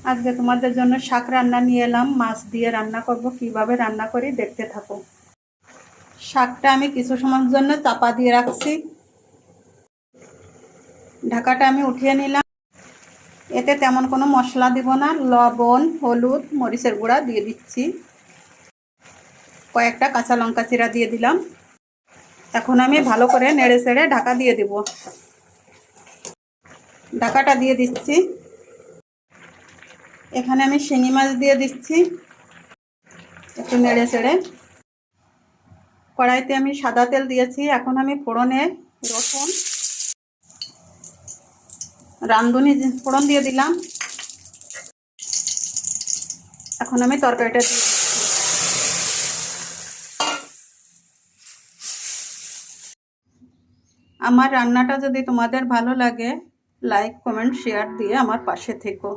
আজকে তোমাদের জন্য শাক রান্না নিয়ে এলাম। মাছ দিয়ে রান্না করব, কিভাবে রান্না করি দেখতে থাকো। শাকটা আমি কিছু সময়ের জন্য চাপা দিয়ে রাখছি। ঢাকাটা আমি উঠিয়ে নিলাম। এতে তেমন কোনো মশলা দিব না, লবণ, হলুদ, মরিচের গুঁড়া দিয়ে দিচ্ছি। কয়েকটা কাঁচা লঙ্কা চিরা দিয়ে দিলাম। এখন আমি ভালো করে নেড়ে চেড়ে ঢাকা দিয়ে দিব। ঢাকাটা দিয়ে দিচ্ছি। এখানে আমি শিঙি মাছ দিয়ে দিচ্ছি, একটু নেড়ে চেড়ে। কড়াইতে আমি সাদা তেল দিয়েছি। এখন আমি ফোড়নে রসুন, রাঁধুনি ফোড়ন দিয়ে দিলাম। এখন আমি তরকারিটা দিয়ে দিচ্ছি। আমার রান্নাটা যদি তোমাদের ভালো লাগে, লাইক, কমেন্ট, শেয়ার দিয়ে আমার পাশে থেকো।